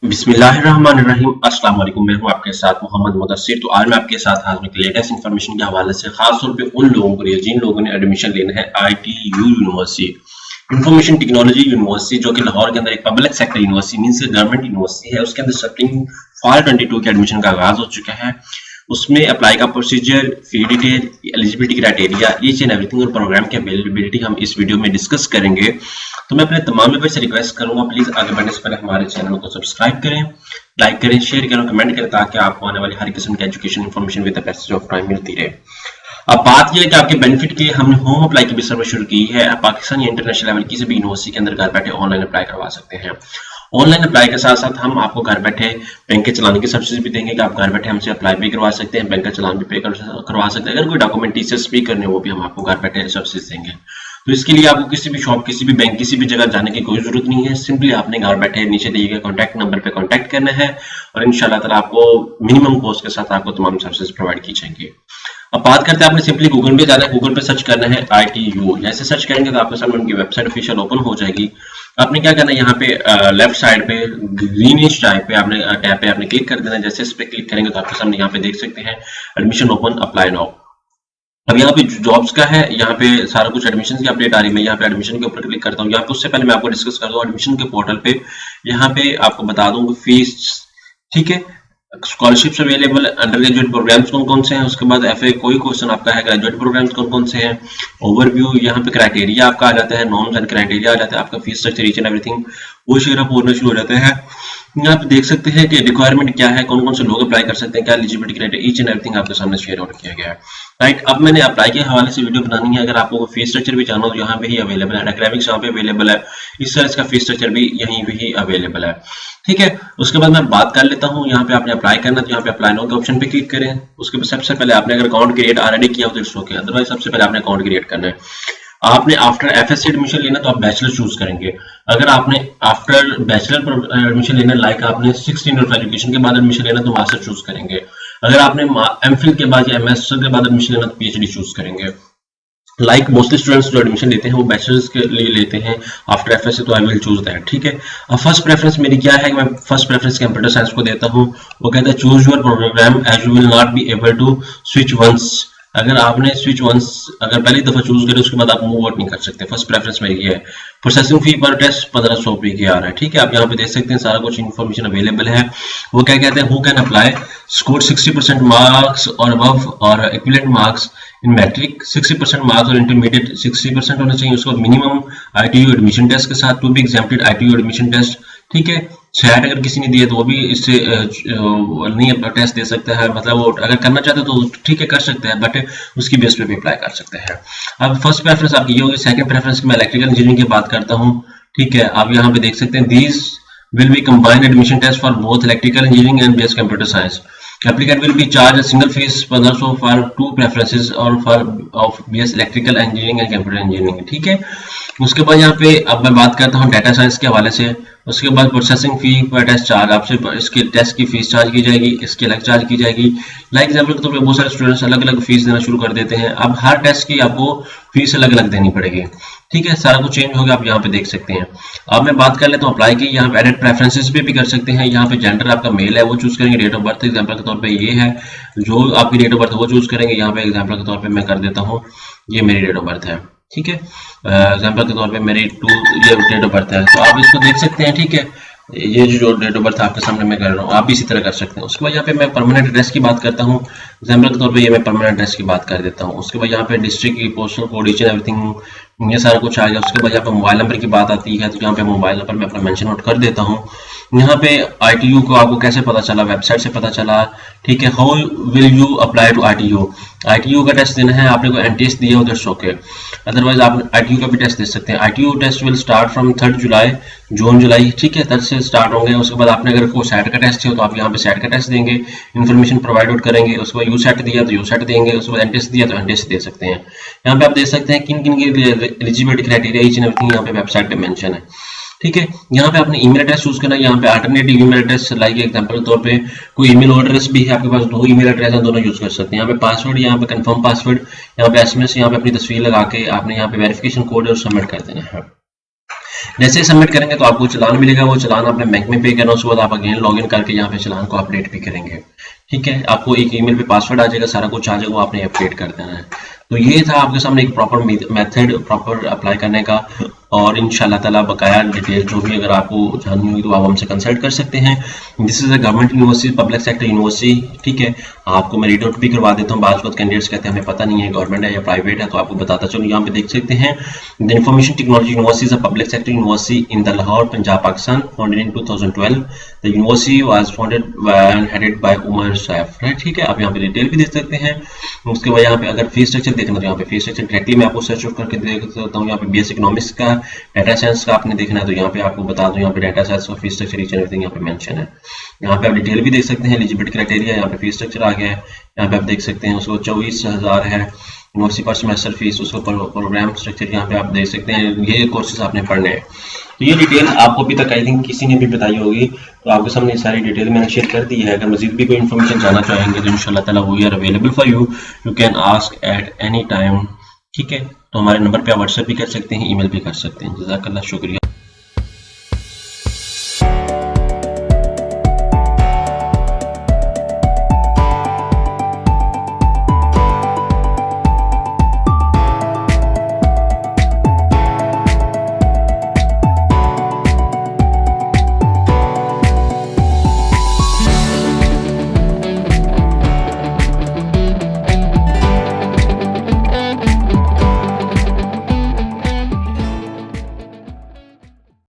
बिस्मिल्लाहिर्रहमानिर्रहीम। अस्सलाम वालेकुम। मैं हूं आपके साथ मोहम्मद मुदस्सिर। तो आज मैं आपके साथ हाजिर हूं लेटेस्ट इन्फॉर्मेशन के हवाले से, खास तौर पे उन लोगों के लिए जिन लोगों ने एडमिशन लेना है ITU university, information technology university, जो कि लाहौर के अंदर एक public sector university means government university है। उसके अंदर सेप्टेम्बर फॉल 22 के एडमिशन का आगाज हो चुका है। उसमें अप्लाई का procedure, fee detail, eligibility criteria, each and everything और प्रोग्राम की अवेलेबिलिटी हम इस वीडियो में डिस्कस करेंगे। तो मैं अपने तमाम मेंबर्स से रिक्वेस्ट करूंगा, प्लीज आगे बढ़ने से पहले हमारे चैनल को सब्सक्राइब करें, लाइक करें, शेयर करें, कमेंट करें, ताकि आपको आने वाली हर किस्म की education information with the passage of time मिलती रहे। अब बात यह है कि आपके बेनिफिट के हमने होम अप्लाई की भी सर्विस शुरू की है। आप पाकिस्तान या इंटरनेशनल लेवल किसी भी यूनिवर्सिटी के अंदर घर बैठे ऑनलाइन अप्लाई करवा सकते हैं। ऑनलाइन अप्लाई के साथ साथ हम आपको घर बैठे बैंक के चलाने की सर्विस भी देंगे कि आप घर बैठे हमसे अप्लाई भी करवा सकते हैं, बैंक का चलान भी पे करवा सकते हैं। अगर कोई डॉक्यूमेंट टीचर्स भी करने वो भी हम आपको घर बैठे सर्विस देंगे। तो इसके लिए आपको किसी भी शॉप, किसी भी बैंक, किसी भी जगह जाने की कोई जरूरत नहीं है। सिंपली आपने घर बैठे नीचे दिए गए कॉन्टैक्ट नंबर पे कॉन्टैक्ट करना है और इंशाल्लाह ताला आपको मिनिमम कॉस्ट के साथ आपको तमाम सर्विसेज प्रोवाइड की जाएंगी। अब बात करते हैं, आपने सिंपली गूगल पे जाना है, गूगल पे सर्च करना है ITU। जैसे सर्च करेंगे तो आपके सामने उनकी वेबसाइट ऑफिशियल ओपन हो जाएगी। आपने क्या करना है, यहाँ पे लेफ्ट साइड पे ग्रीनिश टैब पे आपने क्लिक कर देना है। जैसे इस पे क्लिक करेंगे तो आपके सामने यहाँ पे देख सकते हैं एडमिशन ओपन, अप्लाई नाउ। अब यहाँ पे जॉब्स का है, यहाँ पे सारा कुछ एडमिशन की अपडेट आ रही है। मैं यहाँ पे एडमिशन के ऊपर क्लिक करता हूँ। यहाँ पे उससे पहले मैं आपको डिस्कस कर दूँ एडमिशन के पोर्टल पे, यहाँ पे आपको बता दूँ फीस, ठीक है, scholarships available, undergraduate programmes कौन कौन से हैं, उसके बाद FA कोई क्वेश्चन आपका है, ग्रेजुएट प्रोग्राम्स कौन कौन से हैं, ओवरव्यू, यहाँ पे क्राइटेरिया आपका आ जाता है, नॉर्म्स एंड क्राइटेरिया आ जाता है, आपका fees structure, each and everything वो शेयर पूर्ण शुरू हो जाता है। यहाँ पे देख सकते हैं कि रिक्वायरमेंट क्या है, कौन कौन से लोग अप्लाई कर सकते हैं, क्या eligibility criteria, each and everything आपके सामने शेयर आउट किया गया है। राइट, अब मैंने अप्लाई के हवाले से वीडियो बनानी है। अगर आपको फीस स्ट्रक्चर भी जानना हो तो यहाँ पे ही अवेलेबल है, एकेडमिक्स यहाँ पे अवेलेबल है, इस तरह इसका फीस स्ट्रक्चर भी यहीं पे ही अवेलेबल है। ठीक है, उसके बाद मैं बात कर लेता हूँ, यहाँ पे आपने अप्लाई करना तो यहाँ पे अप्लाई नाउ के ऑप्शन पे क्लिक करें। उसके बाद सबसे पहले आपने अगर अकाउंट क्रिएट ऑलरेडी किया हो तो इट्स ओके, अदरवाइज सबसे पहले आपने अकाउंट क्रिएट करना है। आपने आफ्टर FSC एडमिशन लेना तो आप बैचलर चूज करेंगे। अगर आपने आफ्टर बैचलर एडमिशन लेना, लाइक आपने 16 ईयर ऑफ एजुकेशन के बाद एडमिशन लेना तो मास्टर चूज करेंगे। अगर आपने MPhil के बाद या MS के बाद एडमिशन लेना तो PhD चूज करेंगे। लाइक मोस्टली स्टूडेंट्स जो एडमिशन लेते हैं वो बैचलर्स के लिए लेते हैं आफ्टर FSC, तो आई विल चूज दैट। ठीक है, अब फर्स्ट प्रेफरेंस मेरी क्या है, मैं फर्स्ट प्रेफरेंस कंप्यूटर साइंस को देता हूँ। वो कहता है choose your programme as you will not be able to switch once. अगर आपने स्विच वंस अगर पहली दफा चूज करे उसके बाद आप मूव आउट नहीं कर सकते। फर्स्ट प्रेफरेंस मेरी ये है। प्रोसेसिंग फी पर टेस्ट 1500 रुपये की आ रहा है। ठीक है, आप यहाँ पे देख सकते हैं सारा कुछ इन्फॉर्मेशन अवेलेबल है। वो क्या कहते हैं, who can apply, score 60% marks और अबव और equivalent marks in matric, 60% marks और इंटरमीडिएट 60% होना चाहिए। उसको मिनिमम ITU एडमिशन टेस्ट के साथ, to be exempted ITU admission test. ठीक है, सैट अगर किसी ने दिया तो वो भी इससे नहीं टेस्ट दे सकता है, मतलब वो अगर करना चाहते तो ठीक है कर सकते हैं, बट उसकी बेस पे भी अप्लाई कर सकते हैं। अब फर्स्ट प्रेफरेंस आपकी ये होगी। सेकंड प्रेफरेंस में इलेक्ट्रिकल इंजीनियरिंग की बात करता हूँ। ठीक है, आप यहाँ पे देख सकते हैं these will be combined admission test for both electrical engineering and basic computer science. Applicant will be charged a single fees 1500 for two preferences or for of BS electrical engineering and computer engineering. ठीक है, उसके बाद यहाँ पे अब मैं बात करता हूँ डाटा साइंस के हवाले से। उसके बाद प्रोसेसिंग फी पर टेस्ट चार्ज, आपसे इसके टेस्ट की फीस चार्ज की जाएगी, इसकी अलग चार्ज की जाएगी। लाइक एग्जाम्पल के तौर पे बहुत सारे स्टूडेंट्स अलग अलग फीस देना शुरू कर देते हैं। अब हर टेस्ट की आपको फीस अलग अलग देनी पड़ेगी। ठीक है, सारा कुछ चेंज होगा, आप यहाँ पे देख सकते हैं। अब मैं बात कर लेता हूँ अप्लाई की। यहाँ पे एडिट प्रेफरेंसेस पे भी कर सकते हैं। यहाँ पे जेंडर आपका मेल है वो चूज करेंगे। डेट ऑफ बर्थ एग्जाम्पल के तौर पे ये है, जो आपकी डेट ऑफ बर्थ है वो चूज करेंगे। यहाँ पे एग्जाम्पल के तौर पे मैं कर देता हूँ, ये मेरी डेट ऑफ बर्थ है। ठीक है, एग्जाम्पल के तौर पे मेरी ये डेट ऑफ बर्थ है, तो आप इसको देख सकते हैं। ठीक है, ये जो डेट ऑफ बर्थ आपके सामने मैं कर रहा हूँ, आप भी इसी तरह कर सकते हैं। उसके बाद यहाँ पे मैं परमानेंट एड्रेस की बात करता हूँ। एग्जाम्पल के तौर पे ये मैं परमानेंट एड्रेस की बात कर देता हूँ। उसके बाद यहाँ पे डिस्ट्रिक्ट की postal code, each and everything, ये सारा कुछ आ गया। उसके बाद यहाँ पे मोबाइल नंबर की बात आती है, तो यहाँ पे मोबाइल नंबर मैं अपना मेंशन आउट कर देता हूँ। यहाँ पे ITU को आपको कैसे पता चला, वेबसाइट से पता चला। ठीक है, how will you apply to ITU का टेस्ट देना है, आपने कोई NTS दिया हो तो ओके, अदरवाइज आप ITU का भी टेस्ट दे सकते हैं। ITU test will start from 3 July, July. ठीक है, 3 से स्टार्ट होंगे। उसके बाद आपने अगर कोई सेट का टेस्ट हो तो आप यहाँ पे सेट का टेस्ट देंगे, इन्फॉर्मेशन प्रोवाइड आउट करेंगे। उसके बाद USET दिया तो USET देंगे, उसके बाद NTS दिया तो NTS दे सकते हैं। यहाँ पे आप देख सकते हैं किन किन की eligibility criteria, each and everything यहाँ पे वेबसाइट पे मेंशन है। ठीक है, यहाँ पे आपने ईमेल एड्रेस चूज करना है। यहाँ पे alternative email address, like example के तौर पे कोई ईमेल एड्रेस भी है आपके पास, 2 ईमेल एड्रेस है, दोनों यूज कर सकते हैं। यहाँ पे पासवर्ड, यहाँ पे कंफर्म पासवर्ड, यहाँ पे SMS, यहाँ पे अपनी तस्वीर लगा के आपने यहाँ पे वेरिफिकेशन कोड और सबमिट कर देना है। जैसे सबमिट करेंगे तो आपको चालान मिलेगा, वो चालान आपने बैंक में पे करना, उसके बाद आप अगेन लॉगिन करके यहाँ पे चालान को अपडेट भी करेंगे। ठीक है, आपको एक ईमेल पे पासवर्ड आ जाएगा, सारा कुछ आ जाएगा, वो आपने अपडेट कर देना है। तो ये था आपके सामने एक प्रॉपर मेथड प्रॉपर अप्लाई करने का, और इंशाल्लाह ताला बकाया डिटेल जो भी अगर आपको जाननी होगी तो आप हमसे कंसल्ट कर सकते हैं। This is a government university, public sector university. ठीक है, आपको मैं रीड आउट भी करवा देता हूँ, बात कैंडिडेट्स कहते हैं हमें पता नहीं है गवर्नमेंट है या प्राइवेट है, तो आपको बताता चलो यहाँ पे देख सकते हैं। The information technology university is a public sector university in the Lahore, Punjab, Pakistan, founded in 2012। The university was founded and headed by Umar Saif. ठीक है, आप यहाँ पे डिटेल भी देख सकते हैं। उसके बाद यहाँ पे अगर फीस स्ट्रक्चर देखना तो यहाँ पे फीस स्ट्रक्चर डायरेक्टली मैं आपको सर्च करके देख सकता हूँ। यहाँ पे बीएससी इकोनॉमिक्स का, डाटा साइंस का आपने देखना है तो यहाँ पे आपको बता दूं, यहाँ पे डाटा साइंस का fees structure each and everything यहाँ पे मेंशन है। यहाँ पे आप डिटेल भी देख सकते हैं, एलिजिबिलिटी क्राइटेरिया, यहाँ पे फीस स्ट्रक्चर आ गया है। यहाँ पे आप देख सकते हैं उसको 24,000 है यूनिवर्सिटी पर सेमेस्टर फीस, उसको प्रोग्राम स्ट्रक्चर यहाँ पे आप देख सकते हैं, ये कोर्सेज आपने पढ़ने हैं। तो ये डिटेल आपको अभी तक आई थिंक किसी ने भी बताई होगी, तो आपके सामने सारी डिटेल मैंने शेयर कर दी है। अगर मजीद भी कोई इन्फॉर्मेशन जानना चाहेंगे तो इंशाल्लाह ताला we are available for you, you can ask at any time. ठीक है, तो हमारे नंबर पे आप व्हाट्सएप भी कर सकते हैं, ईमेल भी कर सकते हैं। जज़ाकल्लाह, शुक्रिया।